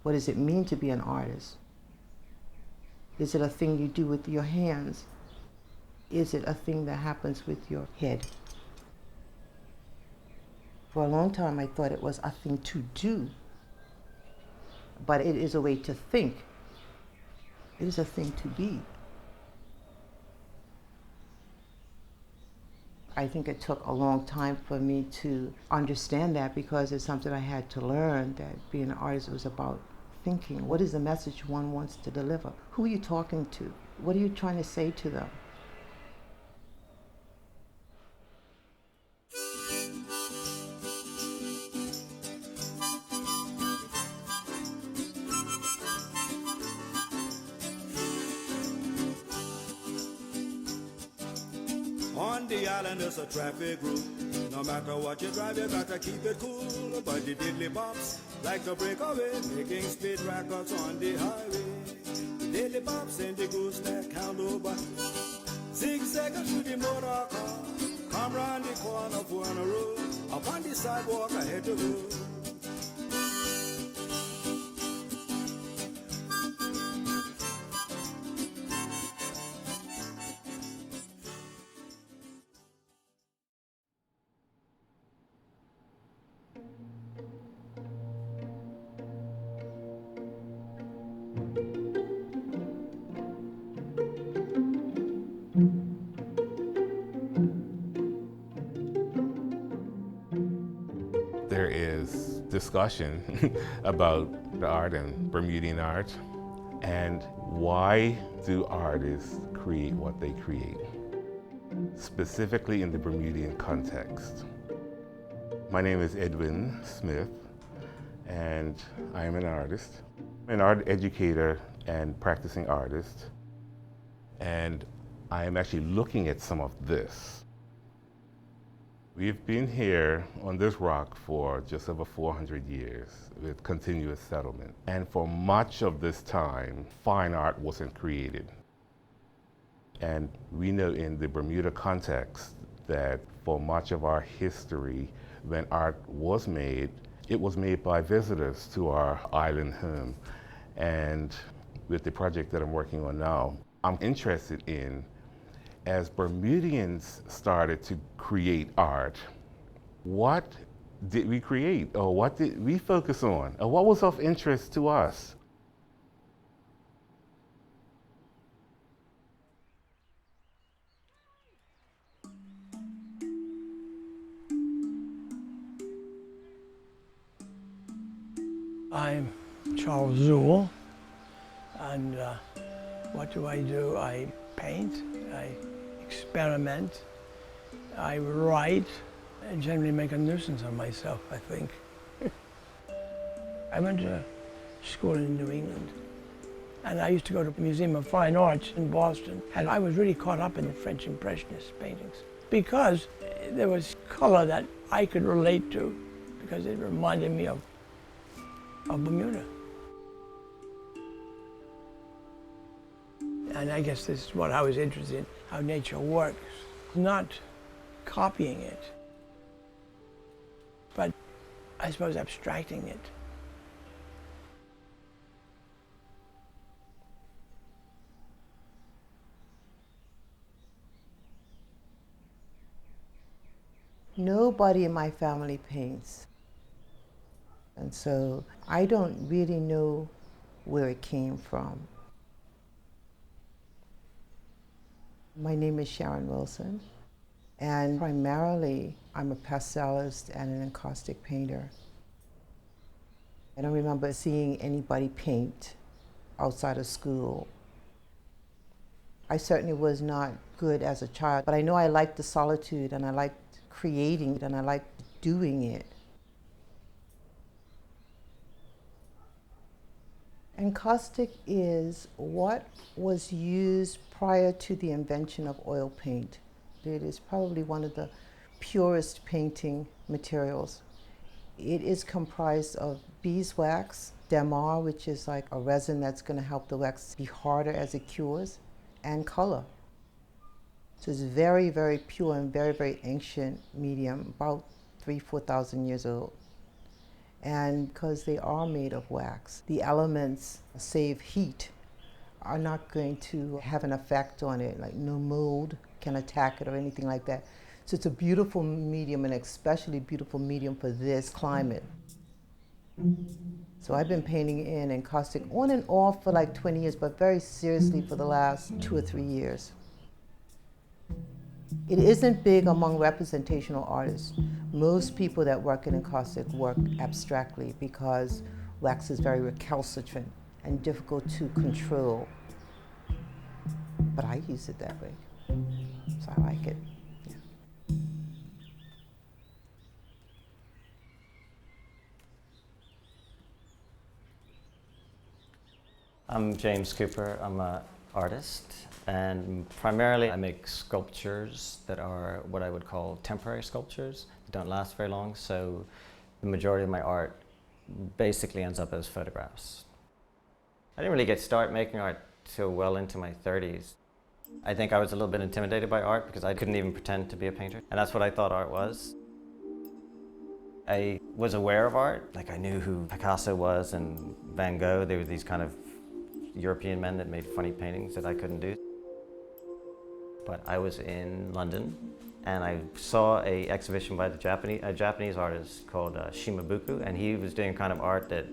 What does it mean to be an artist? Is it a thing you do with your hands? Is it a thing that happens with your head? For a long time, I thought it was a thing to do, but it is a way to think. It is a thing to be. I think it took a long time for me to understand that, because it's something I had to learn, that being an artist was about thinking. What is the message one wants to deliver? Who are you talking to? What are you trying to say to them? On the island there's a traffic rule. No matter what you drive, you gotta keep it cool. But the diddly bops like to break away, making speed records on the highway. The diddly bops and the gooseneck handle button, zigzagging through the motor car. Come round the corner for a road, up on the sidewalk ahead to go. There is discussion about the art and Bermudian art, and why do artists create what they create, specifically in the Bermudian context. My name is Edwin Smith, and I am an artist, an art educator and practicing artist, and I am actually looking at some of this. We've been here on this rock for just over 400 years with continuous settlement. And for much of this time, fine art wasn't created. And we know in the Bermuda context that for much of our history, when art was made, it was made by visitors to our island home. And with the project that I'm working on now, I'm interested in, as Bermudians started to create art, what did we create, or what did we focus on, or what was of interest to us? I'm Charles Zool, and what do? I paint, I experiment, I write, and generally make a nuisance of myself, I think. I went to school in New England, and I used to go to the Museum of Fine Arts in Boston, and I was really caught up in the French Impressionist paintings because there was color that I could relate to, because it reminded me of Bermuda. And I guess this is what I was interested in, how nature works. Not copying it, but I suppose abstracting it. Nobody in my family paints. And so I don't really know where it came from. My name is Sharon Wilson, and primarily I'm a pastelist and an encaustic painter. I don't remember seeing anybody paint outside of school. I certainly was not good as a child, but I know I liked the solitude, and I liked creating, and I liked doing it. Encaustic is what was used prior to the invention of oil paint. It is probably one of the purest painting materials. It is comprised of beeswax, damar, which is like a resin that's going to help the wax be harder as it cures, and color. So it's very, very pure and very, very ancient medium, about 3,000 to 4,000 years old. And because they are made of wax, the elements, save heat, are not going to have an effect on it, like no mold can attack it or anything like that. So it's a beautiful medium, and especially beautiful medium for this climate. So I've been painting in encaustic on and off for like 20 years, but very seriously for the last 2 or 3 years. It isn't big among representational artists. Most people that work in encaustic work abstractly because wax is very recalcitrant and difficult to control. But I use it that way, so I like it. Yeah. I'm James Cooper. I'm an artist, and primarily I make sculptures that are what I would call temporary sculptures. They don't last very long, so the majority of my art basically ends up as photographs. I didn't really start making art till well into my 30s. I think I was a little bit intimidated by art because I couldn't even pretend to be a painter, and that's what I thought art was. I was aware of art, like I knew who Picasso was and Van Gogh. They were these kind of European men that made funny paintings that I couldn't do. But I was in London and I saw an exhibition by a Japanese artist called Shimabuku, and he was doing kind of art that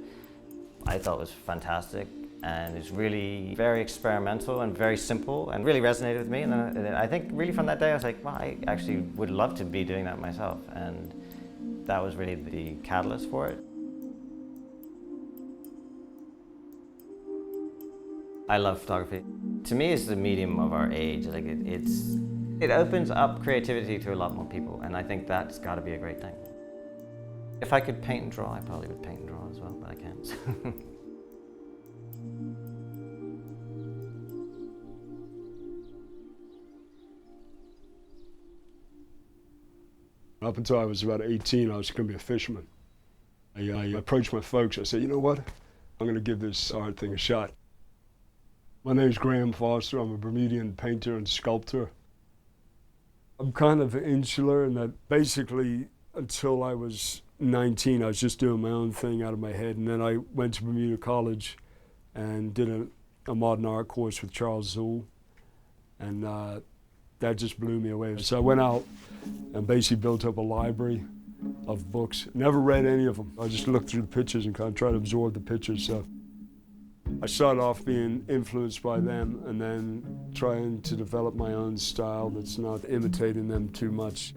I thought was fantastic, and it's really very experimental and very simple and really resonated with me. And I think really from that day I was like, well, I actually would love to be doing that myself, and that was really the catalyst for it. I love photography. To me, it's the medium of our age. Like it opens up creativity to a lot more people, and I think that's got to be a great thing. If I could paint and draw, I probably would paint and draw as well, but I can't. Up until I was about 18, I was going to be a fisherman. I approached my folks. I said, you know what? I'm going to give this art thing a shot. My name's Graham Foster. I'm a Bermudian painter and sculptor. I'm kind of insular in that basically until I was 19, I was just doing my own thing out of my head. And then I went to Bermuda College and did a modern art course with Charles Zoul. And that just blew me away. So I went out and basically built up a library of books. Never read any of them. I just looked through the pictures and kind of tried to absorb the pictures. So I started off being influenced by them and then trying to develop my own style that's not imitating them too much.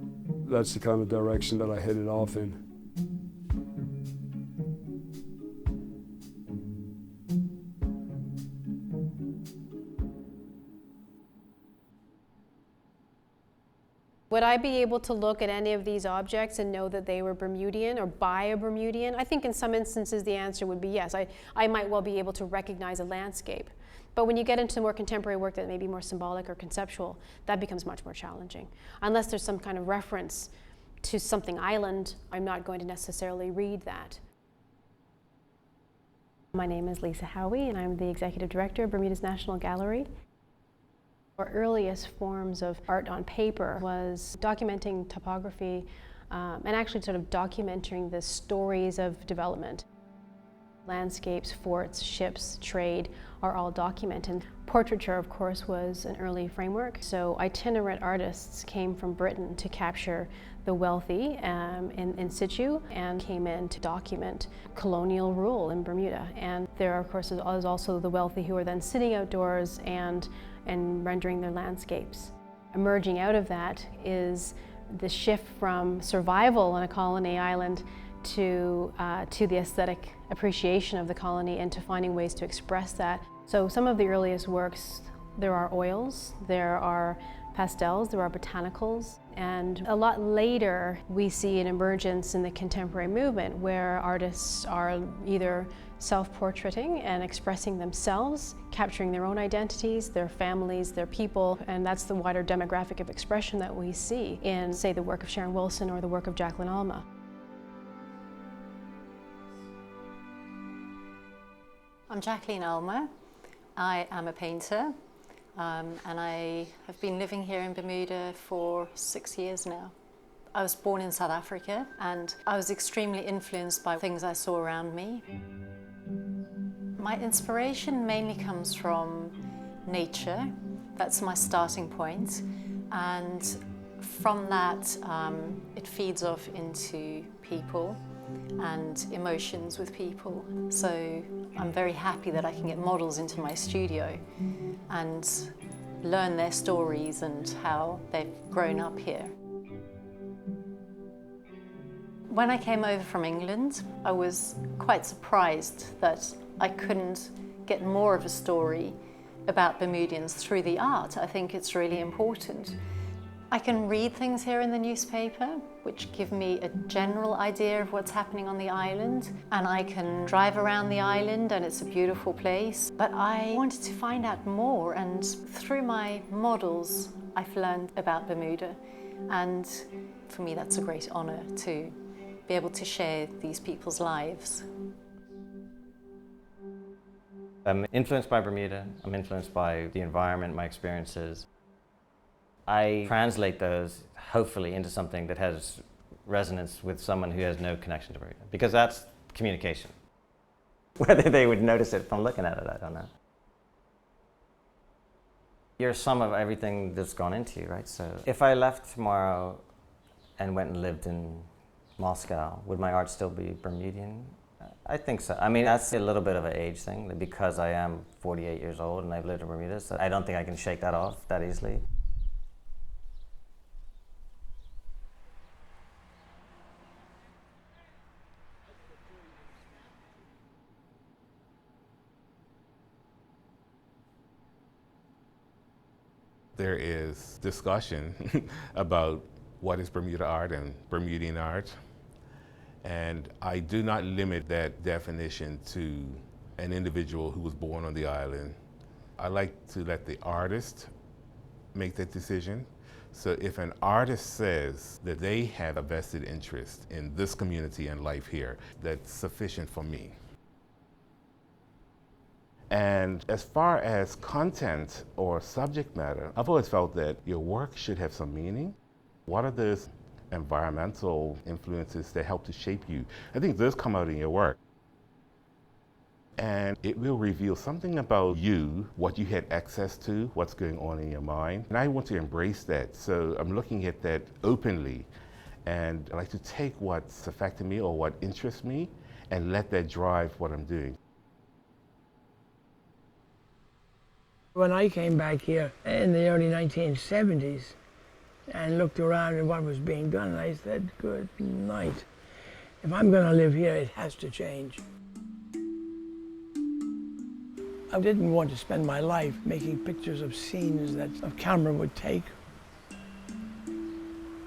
That's the kind of direction that I headed off in. Would I be able to look at any of these objects and know that they were Bermudian or by a Bermudian? I think in some instances the answer would be yes. I might well be able to recognize a landscape. But when you get into more contemporary work that may be more symbolic or conceptual, that becomes much more challenging. Unless there's some kind of reference to something island, I'm not going to necessarily read that. My name is Lisa Howie, and I'm the Executive Director of Bermuda's National Gallery. Our earliest forms of art on paper was documenting topography and actually sort of documenting the stories of development. Landscapes, forts, ships, trade are all documented. Portraiture, of course, was an early framework. So itinerant artists came from Britain to capture the wealthy in situ and came in to document colonial rule in Bermuda. And there, of course, is also the wealthy who are then sitting outdoors and rendering their landscapes. Emerging out of that is the shift from survival on a colony island to the aesthetic appreciation of the colony and to finding ways to express that. So some of the earliest works, there are oils, there are pastels, there are botanicals, and a lot later we see an emergence in the contemporary movement where artists are either self-portraiting and expressing themselves, capturing their own identities, their families, their people, and that's the wider demographic of expression that we see in, say, the work of Sharon Wilson or the work of Jacqueline Elmer. I'm Jacqueline Elmer. I am a painter, and I have been living here in Bermuda for 6 years now. I was born in South Africa and I was extremely influenced by things I saw around me. My inspiration mainly comes from nature. That's my starting point. And from that, it feeds off into people and emotions with people. So I'm very happy that I can get models into my studio and learn their stories and how they've grown up here. When I came over from England, I was quite surprised that I couldn't get more of a story about Bermudians through the art. I think it's really important. I can read things here in the newspaper, which give me a general idea of what's happening on the island, and I can drive around the island and it's a beautiful place. But I wanted to find out more, and through my models, I've learned about Bermuda. And for me, that's a great honor to be able to share these people's lives. I'm influenced by Bermuda. I'm influenced by the environment, my experiences. I translate those, hopefully, into something that has resonance with someone who has no connection to Bermuda, because that's communication. Whether they would notice it from looking at it, I don't know. You're a sum of everything that's gone into you, right? So if I left tomorrow and went and lived in Moscow, would my art still be Bermudian? I think so. I mean, that's a little bit of an age thing, because I am 48 years old and I've lived in Bermuda, so I don't think I can shake that off that easily. There is discussion about what is Bermuda art and Bermudian art. And I do not limit that definition to an individual who was born on the island. I like to let the artist make that decision. So if an artist says that they have a vested interest in this community and life here, that's sufficient for me. And as far as content or subject matter, I've always felt that your work should have some meaning. What are the environmental influences that help to shape you? I think those come out in your work. And it will reveal something about you, what you had access to, what's going on in your mind. And I want to embrace that. So I'm looking at that openly. And I like to take what's affecting me or what interests me and let that drive what I'm doing. When I came back here in the early 1970s and looked around at what was being done, I said, good night. If I'm going to live here, it has to change. I didn't want to spend my life making pictures of scenes that a camera would take.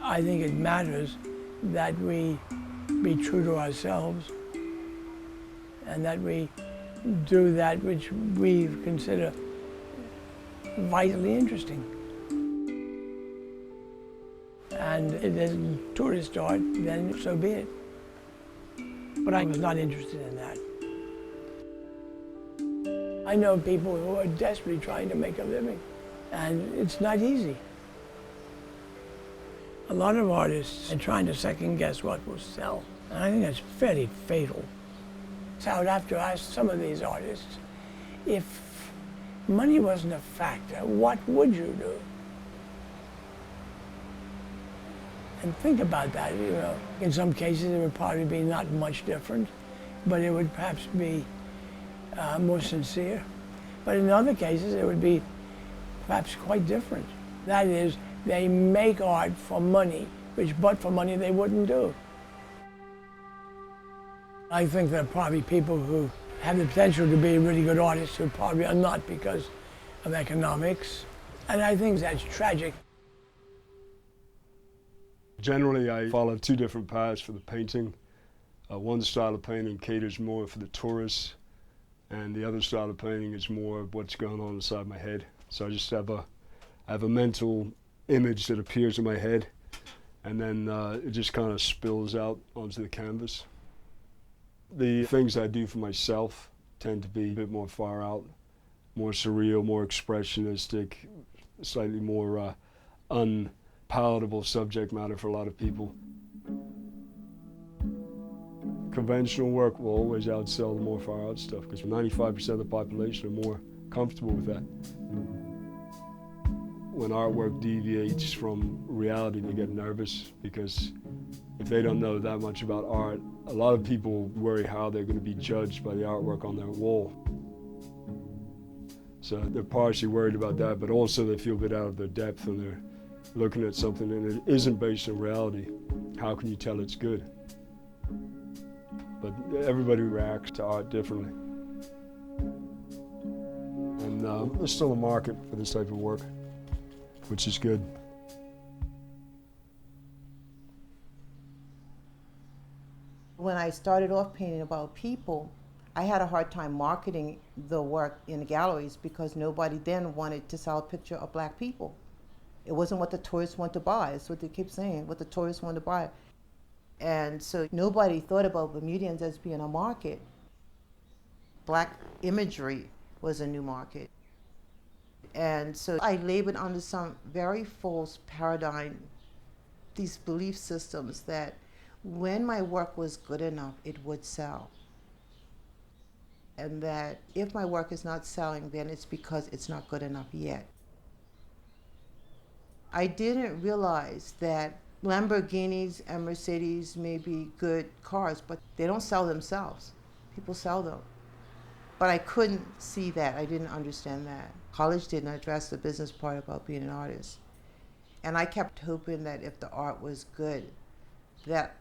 I think it matters that we be true to ourselves and that we do that which we consider vitally interesting. And if there's tourist art, then so be it. But I was not interested in that. I know people who are desperately trying to make a living, and it's not easy. A lot of artists are trying to second guess what will sell, and I think that's fairly fatal. So I would have to ask some of these artists, if money wasn't a factor, what would you do? And think about that, you know. In some cases, it would probably be not much different, but it would perhaps be more sincere. But in other cases, it would be perhaps quite different. That is, they make art for money, which but for money they wouldn't do. I think there are probably people who have the potential to be really good artists who probably are not because of economics. And I think that's tragic. Generally, I follow two different paths for the painting. One style of painting caters more for the tourists, and the other style of painting is more of what's going on inside my head. So I just have a mental image that appears in my head, and then it just kind of spills out onto the canvas. The things I do for myself tend to be a bit more far out, more surreal, more expressionistic, slightly more palatable subject matter for a lot of people. Conventional work will always outsell the more fine art stuff because 95% of the population are more comfortable with that. When artwork deviates from reality, they get nervous because if they don't know that much about art, a lot of people worry how they're going to be judged by the artwork on their wall. So they're partially worried about that, but also they feel a bit out of their depth and they're looking at something and it isn't based on reality. How can you tell it's good? But everybody reacts to art differently. And there's still a market for this type of work, which is good. When I started off painting about people, I had a hard time marketing the work in the galleries because nobody then wanted to sell a picture of black people. It wasn't what the tourists want to buy. It's what they keep saying, what the tourists want to buy. And so nobody thought about Bermudians as being a market. Black imagery was a new market. And so I labored under some very false paradigm, these belief systems that when my work was good enough, it would sell. And that if my work is not selling, then it's because it's not good enough yet. I didn't realize that Lamborghinis and Mercedes may be good cars, but they don't sell themselves. People sell them. But I couldn't see that. I didn't understand that. College didn't address the business part about being an artist. And I kept hoping that if the art was good, that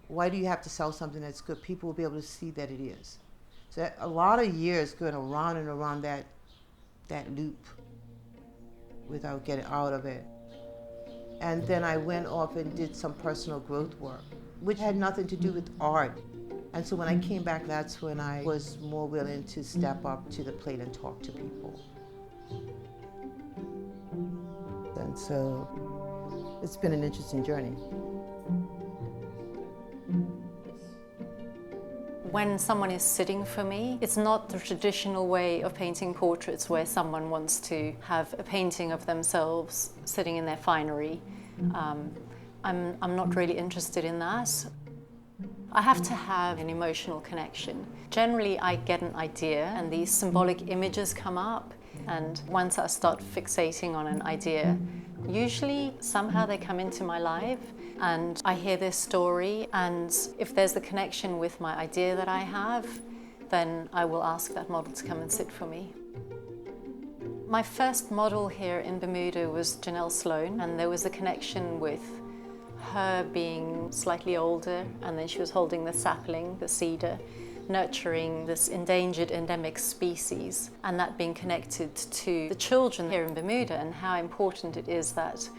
why do you have to sell something that's good? People will be able to see that it is. So a lot of years going around and around that loop without getting out of it. And then I went off and did some personal growth work, which had nothing to do with art. And so when I came back, that's when I was more willing to step up to the plate and talk to people. And so it's been an interesting journey. When someone is sitting for me, it's not the traditional way of painting portraits where someone wants to have a painting of themselves sitting in their finery. I'm not really interested in that. I have to have an emotional connection. Generally, I get an idea and these symbolic images come up, and once I start fixating on an idea, usually somehow they come into my life and I hear their story, and if there's a connection with my idea that I have, then I will ask that model to come and sit for me. My first model here in Bermuda was Janelle Sloan, and there was a connection with her being slightly older, and then she was holding the sapling, the cedar, nurturing this endangered endemic species, and that being connected to the children here in Bermuda and how important it is that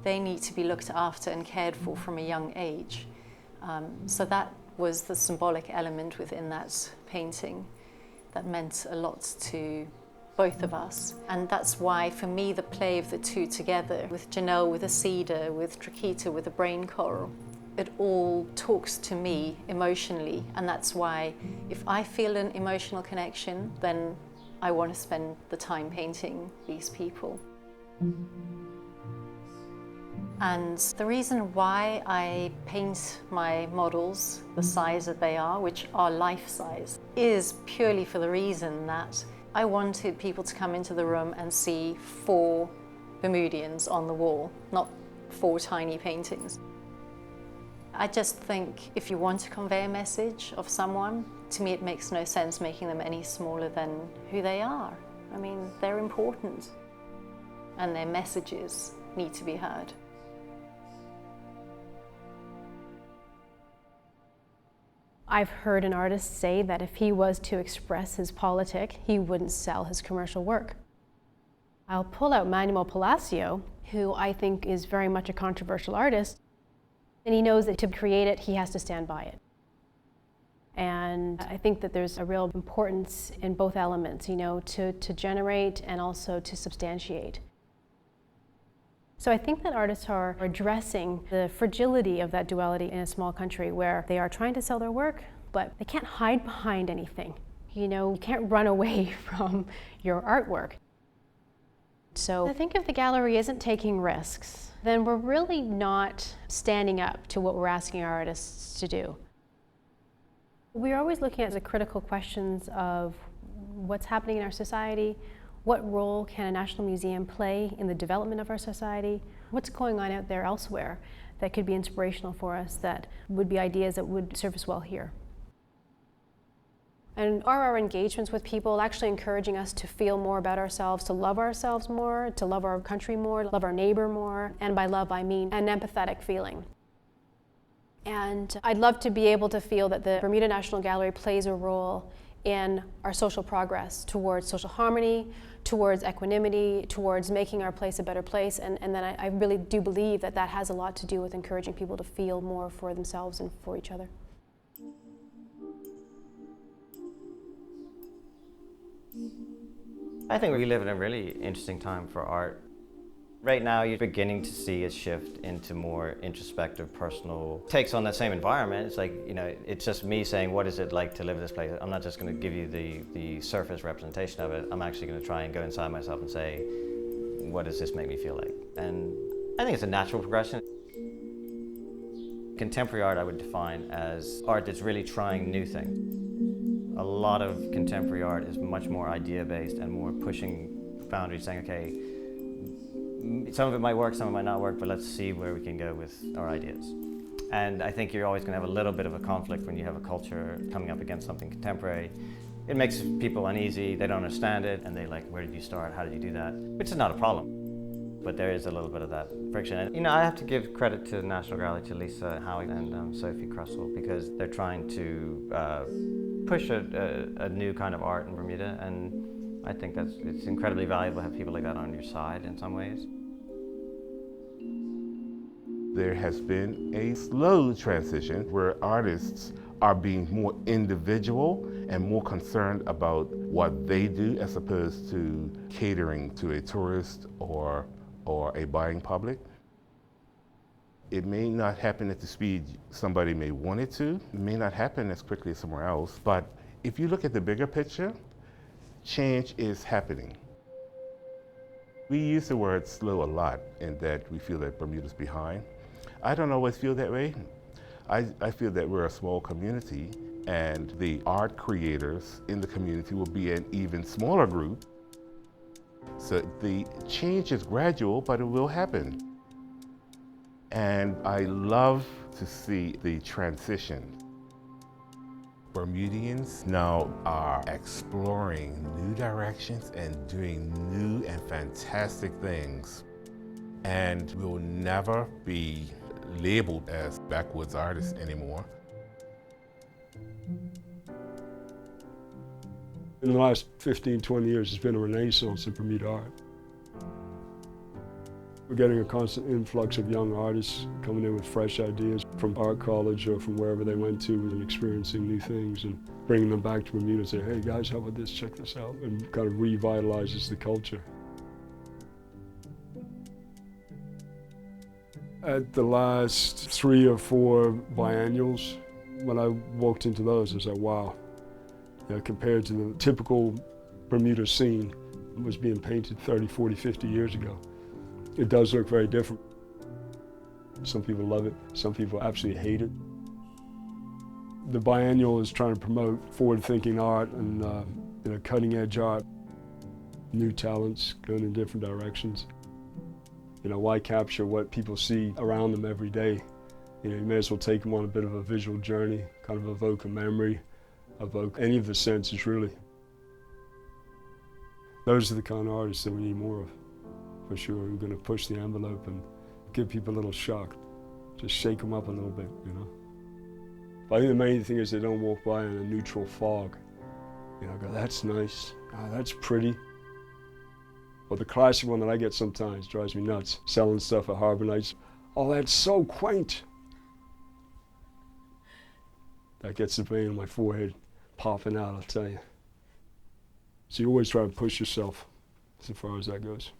they need to be looked after and cared for from a young age. So that was the symbolic element within that painting that meant a lot to both of us. And that's why, for me, the play of the two together, with Janelle with a cedar, with Traquita with a brain coral, it all talks to me emotionally. And that's why if I feel an emotional connection, then I want to spend the time painting these people. And the reason why I paint my models the size that they are, which are life size, is purely for the reason that I wanted people to come into the room and see 4 Bermudians on the wall, not 4 tiny paintings. I just think if you want to convey a message of someone, to me it makes no sense making them any smaller than who they are. I mean, they're important and their messages need to be heard. I've heard an artist say that if he was to express his politic, he wouldn't sell his commercial work. I'll pull out Manuel Palacio, who I think is very much a controversial artist, and he knows that to create it, he has to stand by it. And I think that there's a real importance in both elements, you know, to generate and also to substantiate. So I think that artists are addressing the fragility of that duality in a small country where they are trying to sell their work, but they can't hide behind anything. You know, you can't run away from your artwork. So I think if the gallery isn't taking risks, then we're really not standing up to what we're asking our artists to do. We're always looking at the critical questions of what's happening in our society, what role can a national museum play in the development of our society, what's going on out there elsewhere that could be inspirational for us, that would be ideas that would serve us well here. And are our engagements with people actually encouraging us to feel more about ourselves, to love ourselves more, to love our country more, love our neighbor more? And by love, I mean an empathetic feeling. And I'd love to be able to feel that the Bermuda National Gallery plays a role in our social progress towards social harmony, towards equanimity, towards making our place a better place. And then I really do believe that that has a lot to do with encouraging people to feel more for themselves and for each other. I think we live in a really interesting time for art. Right now, you're beginning to see a shift into more introspective, personal takes on that same environment. It's like, you know, it's just me saying, what is it like to live in this place? I'm not just going to give you the surface representation of it. I'm actually going to try and go inside myself and say, what does this make me feel like? And I think it's a natural progression. Contemporary art I would define as art that's really trying new things. A lot of contemporary art is much more idea-based and more pushing boundaries, saying, okay, some of it might work, some of it might not work, but let's see where we can go with our ideas. And I think you're always going to have a little bit of a conflict when you have a culture coming up against something contemporary. It makes people uneasy, they don't understand it, and they're like, where did you start, how did you do that? Which is not a problem, but there is a little bit of that friction. And, you know, I have to give credit to the National Gallery, to Lisa, Howie, and Sophie Krusell, because they're trying to push a new kind of art in Bermuda, and I think it's incredibly valuable to have people like that on your side in some ways. There has been a slow transition where artists are being more individual and more concerned about what they do as opposed to catering to a tourist or a buying public. It may not happen at the speed somebody may want it to. It may not happen as quickly as somewhere else, but if you look at the bigger picture, change is happening. We use the word slow a lot in that we feel that Bermuda's behind. I don't always feel that way. I feel that we're a small community and the art creators in the community will be an even smaller group. So the change is gradual, but it will happen. And I love to see the transition. Bermudians now are exploring new directions and doing new and fantastic things. And we'll never be labeled as backwoods artists anymore. In the last 15, 20 years, there's been a renaissance in Bermuda art. We're getting a constant influx of young artists coming in with fresh ideas from art college or from wherever they went to and experiencing new things and bringing them back to Bermuda and say, hey guys, how about this, check this out, and kind of revitalizes the culture. At the last 3 or 4 biennials, when I walked into those, I was like, wow. You know, compared to the typical Bermuda scene that was being painted 30, 40, 50 years ago. It does look very different. Some people love it, some people absolutely hate it. The biennial is trying to promote forward-thinking art and you know, cutting-edge art, new talents going in different directions. You know, why capture what people see around them every day? You know, you may as well take them on a bit of a visual journey, kind of evoke a memory, evoke any of the senses, really. Those are the kind of artists that we need more of, for sure. We're going to push the envelope and give people a little shock, just shake them up a little bit, you know. But I think the main thing is they don't walk by in a neutral fog. You know, go, that's nice, oh, that's pretty. Or the classic one that I get sometimes drives me nuts, selling stuff at Harbor Nights. Oh, that's so quaint. That gets the vein on my forehead popping out, I'll tell you. So you always try to push yourself as far as that goes.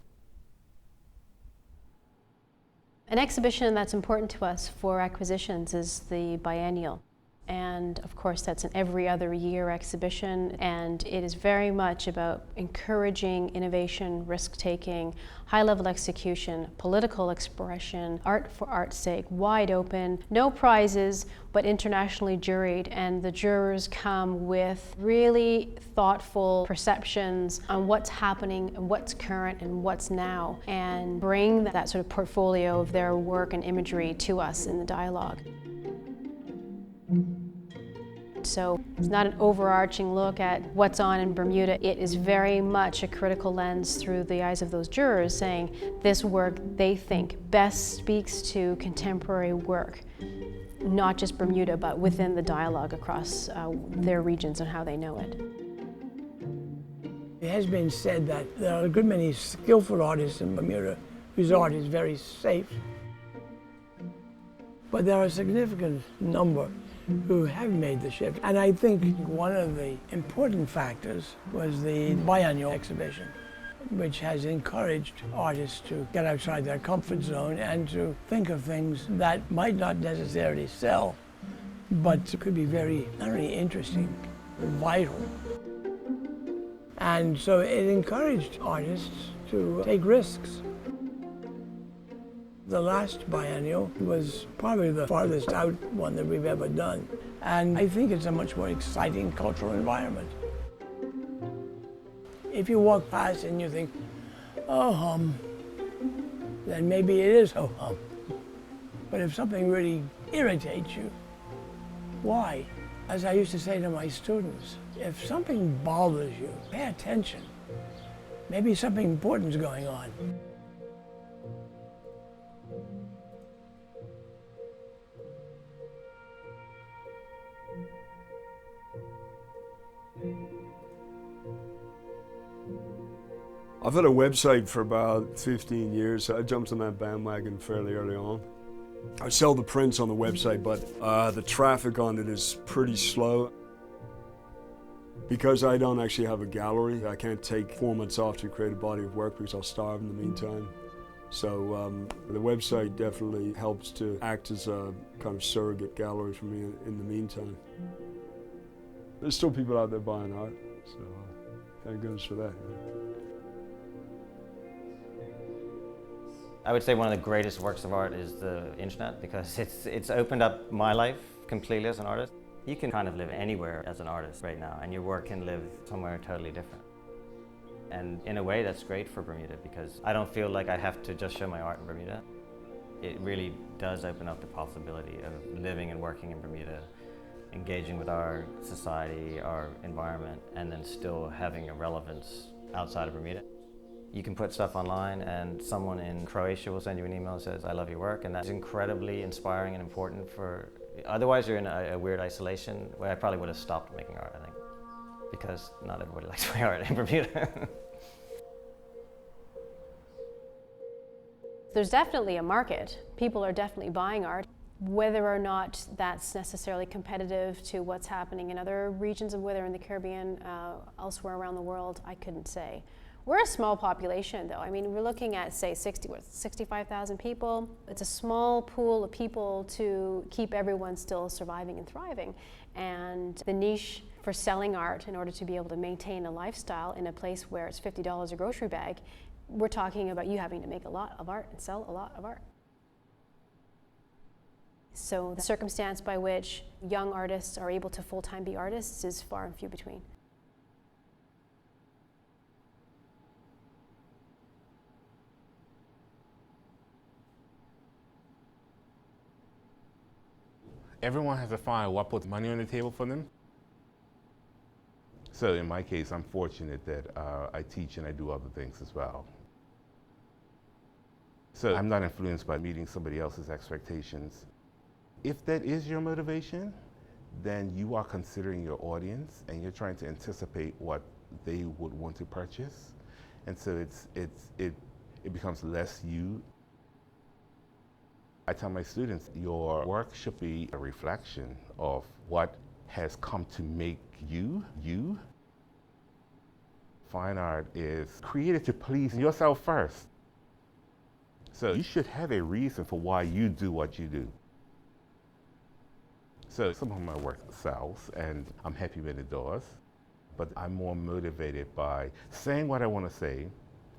An exhibition that's important to us for acquisitions is the biennial. And of course, that's an every other year exhibition, and it is very much about encouraging innovation, risk-taking, high-level execution, political expression, art for art's sake, wide open, no prizes, but internationally juried, and the jurors come with really thoughtful perceptions on what's happening and what's current and what's now, and bring that sort of portfolio of their work and imagery to us in the dialogue. So it's not an overarching look at what's on in Bermuda. It is very much a critical lens through the eyes of those jurors saying this work they think best speaks to contemporary work, not just Bermuda, but within the dialogue across their regions and how they know it. It has been said that there are a good many skillful artists in Bermuda whose art is very safe. But there are a significant number who have made the shift. And I think one of the important factors was the biannual exhibition, which has encouraged artists to get outside their comfort zone and to think of things that might not necessarily sell, but could be very, not only interesting, but vital. And so it encouraged artists to take risks. The last biennial was probably the farthest out one that we've ever done. And I think it's a much more exciting cultural environment. If you walk past and you think, oh hum, then maybe it is oh hum. But if something really irritates you, why? As I used to say to my students, if something bothers you, pay attention. Maybe something important is going on. I've had a website for about 15 years. So I jumped on that bandwagon fairly early on. I sell the prints on the website, but the traffic on it is pretty slow. Because I don't actually have a gallery, I can't take 4 months off to create a body of work because I'll starve in the meantime. So the website definitely helps to act as a kind of surrogate gallery for me in the meantime. There's still people out there buying art, so thank goodness for that. I would say one of the greatest works of art is the internet, because it's opened up my life completely as an artist. You can kind of live anywhere as an artist right now, and your work can live somewhere totally different. And in a way, that's great for Bermuda, because I don't feel like I have to just show my art in Bermuda. It really does open up the possibility of living and working in Bermuda, engaging with our society, our environment, and then still having a relevance outside of Bermuda. You can put stuff online and someone in Croatia will send you an email that says, I love your work, and that's incredibly inspiring and important for, otherwise you're in a weird isolation where I probably would have stopped making art, I think, because not everybody likes my art in Bermuda. There's definitely a market. People are definitely buying art. Whether or not that's necessarily competitive to what's happening in other regions of whether in the Caribbean, elsewhere around the world, I couldn't say. We're a small population though. I mean, we're looking at say 65,000 people. It's a small pool of people to keep everyone still surviving and thriving. And the niche for selling art in order to be able to maintain a lifestyle in a place where it's $50 a grocery bag, we're talking about you having to make a lot of art and sell a lot of art. So the circumstance by which young artists are able to full-time be artists is far and few between. Everyone has to find what puts money on the table for them. So in my case, I'm fortunate that I teach and I do other things as well. So I'm not influenced by meeting somebody else's expectations. If that is your motivation, then you are considering your audience and you're trying to anticipate what they would want to purchase. And so it becomes less you. I tell my students, your work should be a reflection of what has come to make you, you. Fine art is created to please yourself first. So you should have a reason for why you do what you do. So some of my work sells, and I'm happy when it does, but I'm more motivated by saying what I want to say,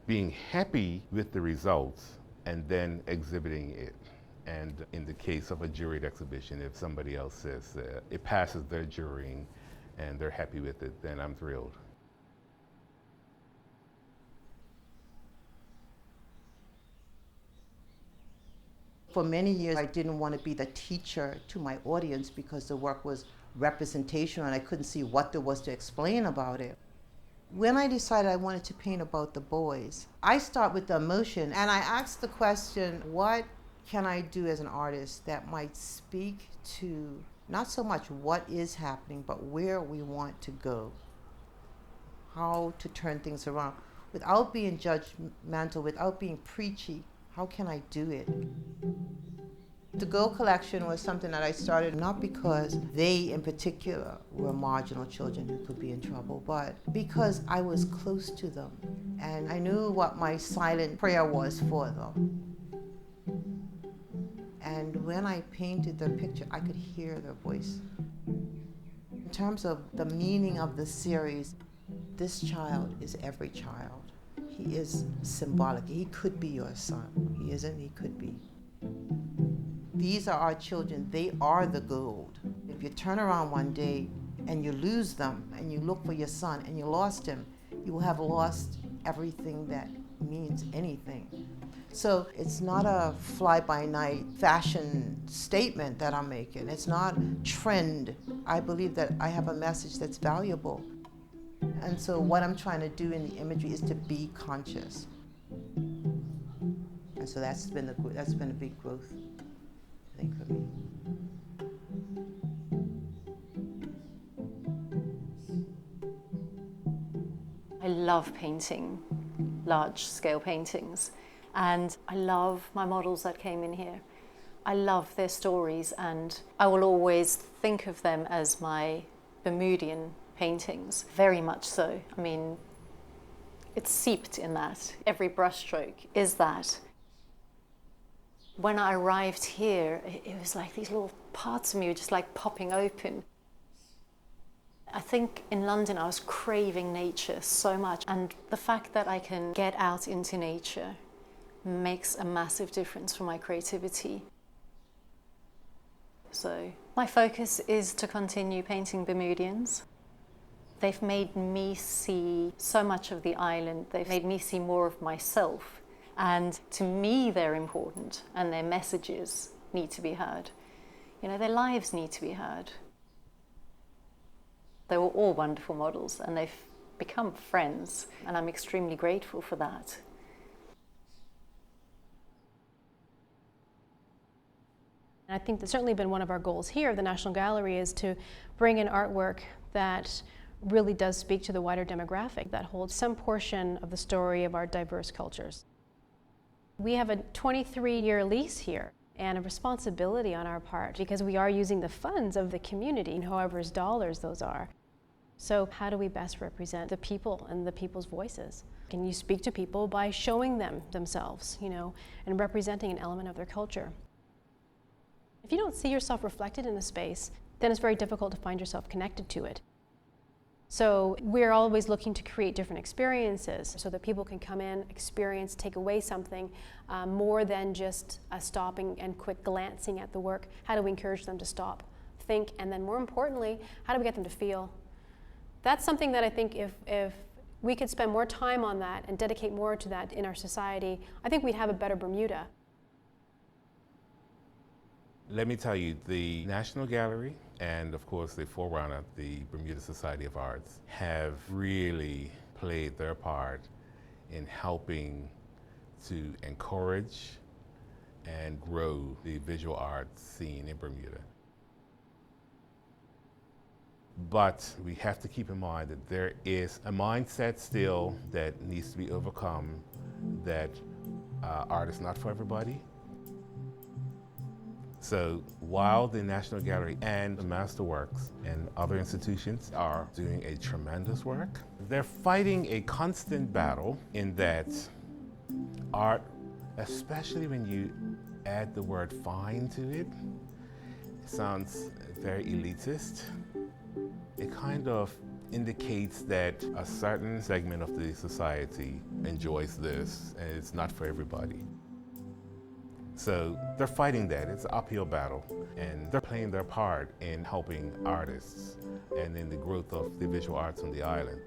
being happy with the results, and then exhibiting it. And in the case of a juried exhibition, if somebody else says it passes their jurying and they're happy with it, then I'm thrilled. For many years, I didn't want to be the teacher to my audience because the work was representational and I couldn't see what there was to explain about it. When I decided I wanted to paint about the boys, I start with the emotion and I ask the question, what can I do as an artist that might speak to not so much what is happening, but where we want to go, how to turn things around without being judgmental, without being preachy. How can I do it? The Go collection was something that I started not because they in particular were marginal children who could be in trouble, but because I was close to them and I knew what my silent prayer was for them. And when I painted the picture, I could hear their voice. In terms of the meaning of the series, this child is every child. He is symbolic. He could be your son. He isn't, he could be. These are our children. They are the gold. If you turn around one day and you lose them and you look for your son and you lost him, you will have lost everything that means anything. So it's not a fly-by-night fashion statement that I'm making. It's not trend. I believe that I have a message that's valuable. And so what I'm trying to do in the imagery is to be conscious. And so that's been a big growth, I think, for me. I love painting large-scale paintings, and I love my models that came in here. I love their stories, and I will always think of them as my Bermudian paintings, very much so. I mean, it's seeped in that. Every brushstroke is that. When I arrived here, it was like these little parts of me were just like popping open. I think in London I was craving nature so much, and the fact that I can get out into nature makes a massive difference for my creativity. So my focus is to continue painting Bermudians. They've made me see so much of the island. They've made me see more of myself. And to me, they're important, and their messages need to be heard. You know, their lives need to be heard. They were all wonderful models, and they've become friends, and I'm extremely grateful for that. I think that's certainly been one of our goals here at the National Gallery, is to bring in artwork that really does speak to the wider demographic, that holds some portion of the story of our diverse cultures. We have a 23-year lease here and a responsibility on our part because we are using the funds of the community, however's dollars those are. So how do we best represent the people and the people's voices? Can you speak to people by showing them themselves, you know, and representing an element of their culture? If you don't see yourself reflected in a space, then it's very difficult to find yourself connected to it. So we're always looking to create different experiences so that people can come in, experience, take away something more than just stopping and quick glancing at the work. How do we encourage them to stop, think, and then more importantly, how do we get them to feel? That's something that I think if we could spend more time on that and dedicate more to that in our society, I think we'd have a better Bermuda. Let me tell you, the National Gallery and of course the forerunner, the Bermuda Society of Arts, have really played their part in helping to encourage and grow the visual arts scene in Bermuda. But we have to keep in mind that there is a mindset still that needs to be overcome, that art is not for everybody. So while the National Gallery and the Masterworks and other institutions are doing a tremendous work, they're fighting a constant battle in that art, especially when you add the word fine to it, sounds very elitist. It kind of indicates that a certain segment of the society enjoys this and it's not for everybody. So they're fighting that. It's an uphill battle, and they're playing their part in helping artists and in the growth of the visual arts on the island.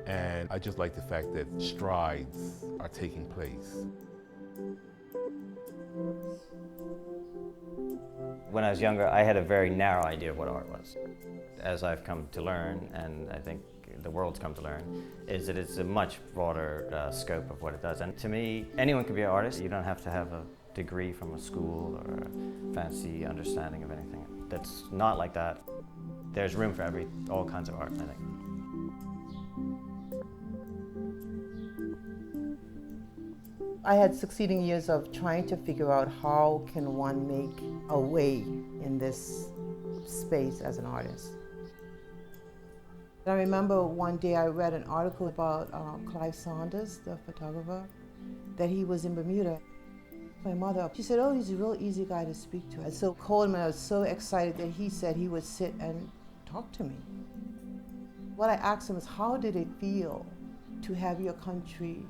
And I just like the fact that strides are taking place. When I was younger, I had a very narrow idea of what art was. As I've come to learn, and I think the world's come to learn, is that it's a much broader scope of what it does. And to me, anyone can be an artist. You don't have to have a degree from a school or a fancy understanding of anything. That's not like that. There's room for all kinds of art, I think. I had succeeding years of trying to figure out how can one make a way in this space as an artist. I remember one day I read an article about Clyde Sanders, the photographer, that he was in Bermuda. My mother, she said, oh, he's a real easy guy to speak to. And so Coleman, I was so excited that he said he would sit and talk to me. What I asked him is, how did it feel to have your country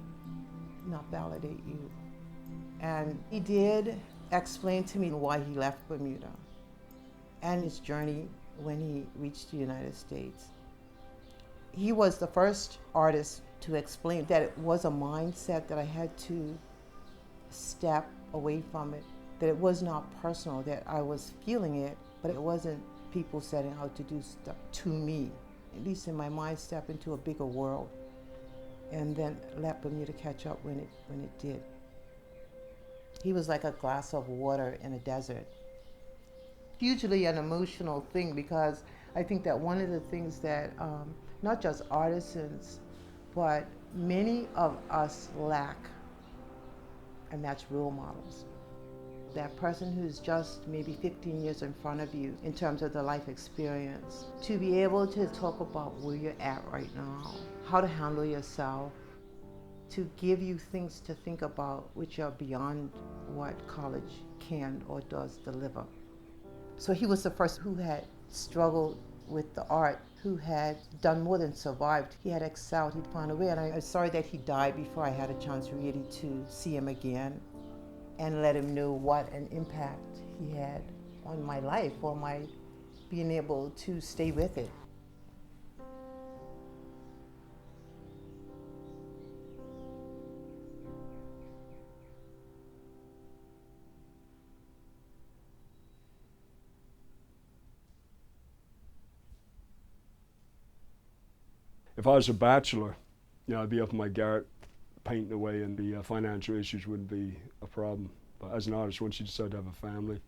not validate you? And he did explain to me why he left Bermuda and his journey when he reached the United States. He was the first artist to explain that it was a mindset that I had to step away from it, that it was not personal, that I was feeling it, but it wasn't people setting out to do stuff to me. At least in my mind, step into a bigger world and then let Bermuda catch up when it did. He was like a glass of water in a desert. Hugely an emotional thing, because I think that one of the things that not just artisans, but many of us lack, and that's role models. That person who's just maybe 15 years in front of you in terms of the life experience, to be able to talk about where you're at right now, how to handle yourself, to give you things to think about which are beyond what college can or does deliver. So he was the first who had struggled with the art, who had done more than survived. He had excelled, he'd found a way, and I'm sorry that he died before I had a chance really to see him again and let him know what an impact he had on my life, or my being able to stay with it. If I was a bachelor, I'd be up in my garret painting away, and the financial issues wouldn't be a problem. But as an artist, once you decide to have a family,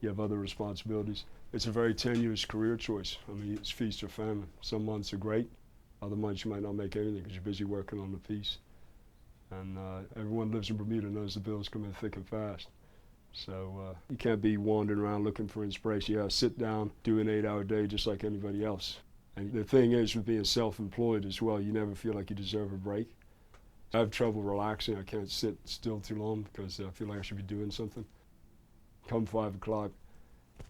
you have other responsibilities. It's a very tenuous career choice. I mean, it's feast or famine. Some months are great. Other months you might not make anything because you're busy working on the piece. And everyone who lives in Bermuda knows the bills come in thick and fast. So you can't be wandering around looking for inspiration. You gotta sit down, do an 8-hour day just like anybody else. And the thing is, with being self-employed as well, you never feel like you deserve a break. I have trouble relaxing. I can't sit still too long because I feel like I should be doing something. Come 5 o'clock,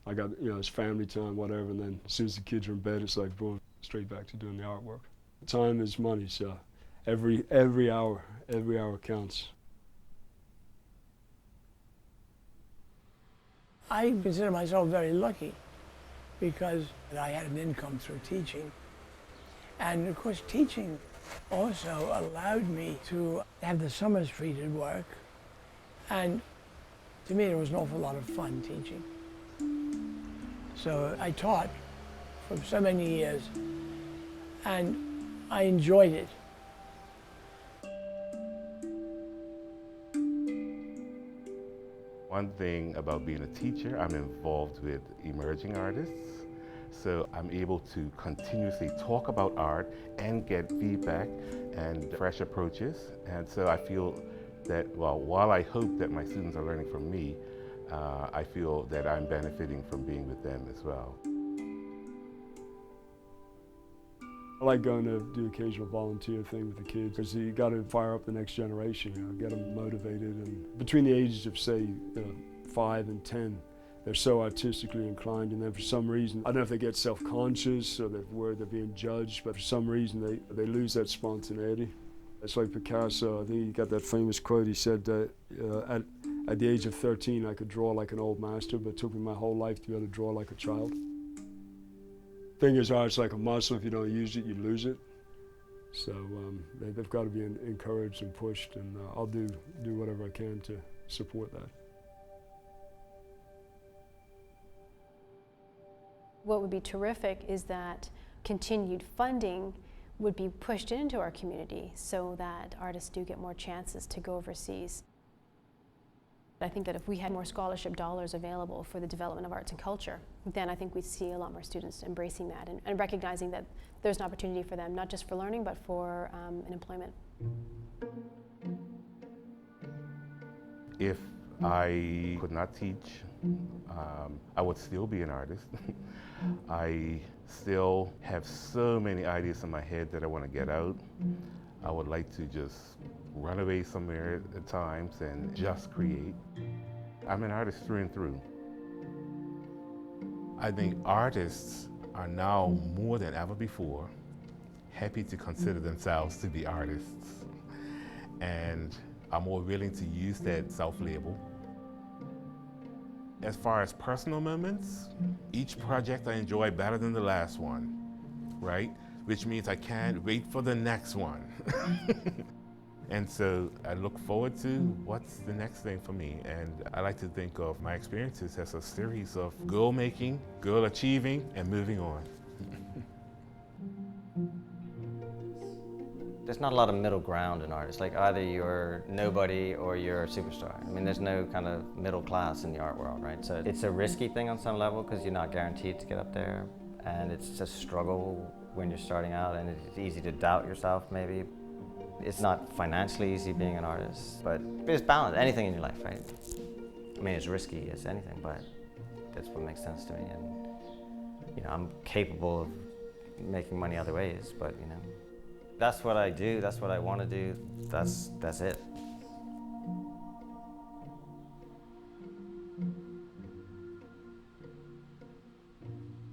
I got, it's family time, whatever, and then as soon as the kids are in bed, it's like boom, straight back to doing the artwork. Time is money, so every hour counts. I consider myself very lucky because I had an income through teaching. And of course, teaching also allowed me to have the summers free to work. And to me, there was an awful lot of fun teaching. So I taught for so many years, and I enjoyed it. One thing about being a teacher, I'm involved with emerging artists. So I'm able to continuously talk about art and get feedback and fresh approaches. And so I feel that, well, while I hope that my students are learning from me, I feel that I'm benefiting from being with them as well. I like going to do occasional volunteer thing with the kids because you got to fire up the next generation, get them motivated. And between the ages of, say, 5 and 10, they're so artistically inclined, and then for some reason, I don't know if they get self-conscious or they're worried they're being judged, but for some reason they lose that spontaneity. It's like Picasso. I think he got that famous quote. He said, at the age of 13, I could draw like an old master, but it took me my whole life to be able to draw like a child. Thing is, art's like a muscle. If you don't use it, you lose it. So they've got to be encouraged and pushed, and I'll do whatever I can to support that. What would be terrific is that continued funding would be pushed into our community so that artists do get more chances to go overseas. I think that if we had more scholarship dollars available for the development of arts and culture, then I think we'd see a lot more students embracing that and recognizing that there's an opportunity for them, not just for learning, but for an employment. If I could not teach, I would still be an artist. I still have so many ideas in my head that I want to get out. I would like to just run away somewhere at times and just create. I'm an artist through and through. I think artists are now more than ever before happy to consider themselves to be artists, and are more willing to use that self-label. As far as personal moments, each project I enjoy better than the last one, right? Which means I can't wait for the next one. And so I look forward to what's the next thing for me. And I like to think of my experiences as a series of goal making, goal achieving, and moving on. There's not a lot of middle ground in art. It's like either you're nobody or you're a superstar. I mean, there's no kind of middle class in the art world, right? So it's a risky thing on some level because you're not guaranteed to get up there. And it's a struggle when you're starting out, and it's easy to doubt yourself maybe. It's not financially easy being an artist, but it's balance, anything in your life, right? I mean, it's risky as anything, but that's what makes sense to me. And, you know, I'm capable of making money other ways, but, you know, that's what I do, that's what I want to do, that's it.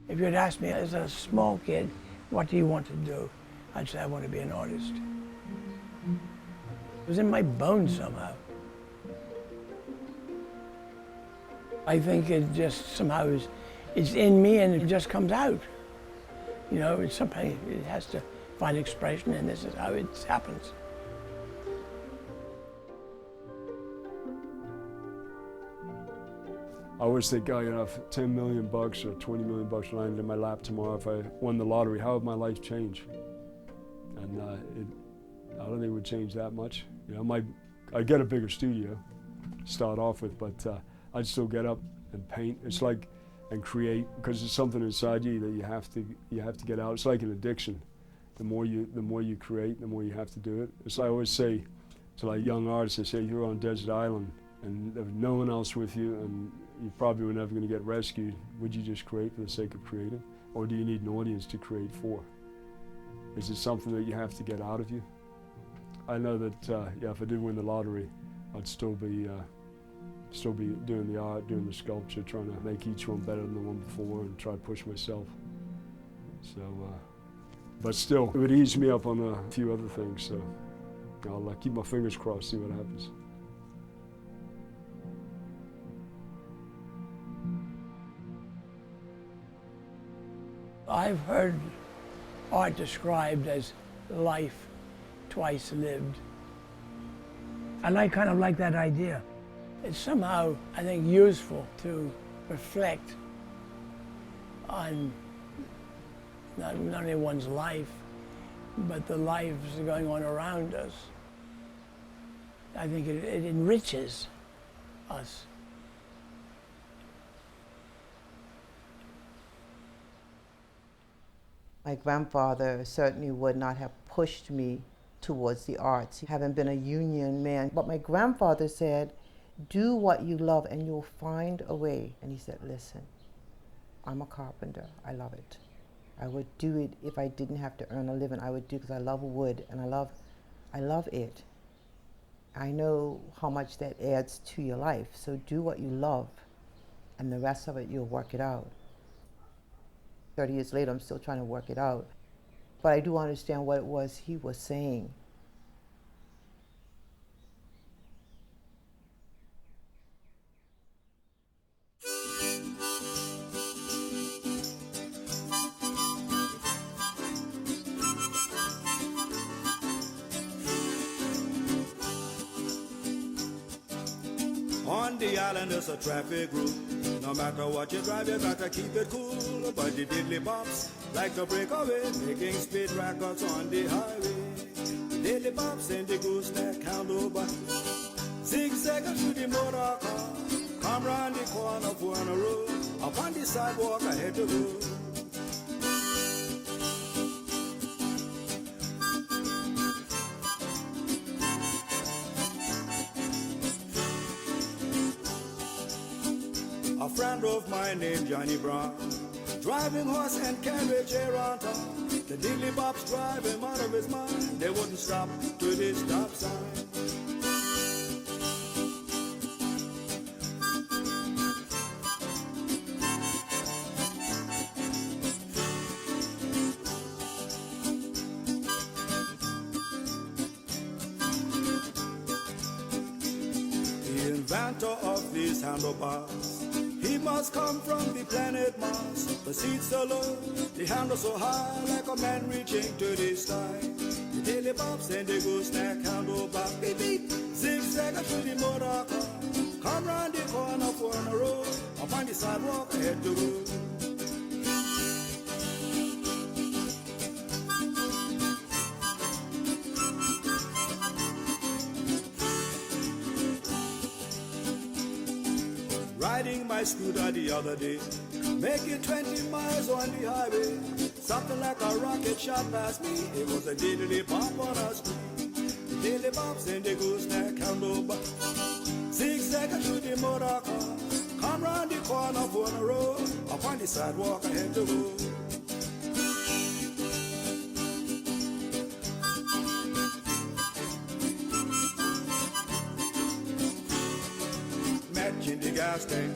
If you'd asked me as a small kid, what do you want to do? I'd say I want to be an artist. It was in my bones somehow. I think it just somehow it's in me and it just comes out. You know, it's something, it has to find expression, and this is how it happens. I always think, oh, you know, if $10 million or $20 million landed in my lap tomorrow, if I won the lottery, how would my life change? And I don't think it would change that much. You know, I'd get a bigger studio to start off with, but I'd still get up and paint. It's like, and create, because there's something inside you that you have to get out. It's like an addiction. The more you create, the more you have to do it. It's like I always say to like young artists, I say, you're on a desert island and there's no one else with you, and you probably were never going to get rescued. Would you just create for the sake of creating? Or do you need an audience to create for? Is it something that you have to get out of you? I know that, yeah, if I did win the lottery, I'd still be doing the art, doing the sculpture, trying to make each one better than the one before and try to push myself. So, but still, it would ease me up on a few other things, so I'll keep my fingers crossed, see what happens. I've heard art described as life twice lived. And I kind of like that idea. It's somehow, I think, useful to reflect on not only one's life, but the lives going on around us. I think it enriches us. My grandfather certainly would not have pushed me towards the arts, having been a union man. But my grandfather said, do what you love and you'll find a way. And he said, listen, I'm a carpenter, I love it. I would do it if I didn't have to earn a living. I would do it because I love wood and I love it. I know how much that adds to your life, so do what you love and the rest of it you'll work it out. 30 years later, I'm still trying to work it out. But I do understand what it was he was saying. On the island there's a traffic route. No matter what you drive, you gotta keep it cool. But the diddly bops like to break away, making speed records on the highway. Diddly bops in the gooseneck handlebar, zigzagging through the motor car. Come round the corner for a road, up on the sidewalk ahead to go. A friend of mine named Johnny Brown, driving horse and carriage around town. The diddly bops drive him out of his mind. They wouldn't stop to the stop sign. The inventor of these handlebars, he must come from the planet Mars. The seats so low, the handle so high, like a man reaching to the sky. The daily bops and the gooseneck handlebar, beep beep, zigzag through the motor car. Come round the corner for a road, up on the sidewalk ahead to go. Riding my scooter the other day, making 20 miles on the highway. Something like a rocket shot past me. It was a diddly bop on a screen. The diddly bops in the gooseneck handlebar, zigzagging through the motor car. Come round the corner for a road, up on the sidewalk ahead to go. Match in the gas tank,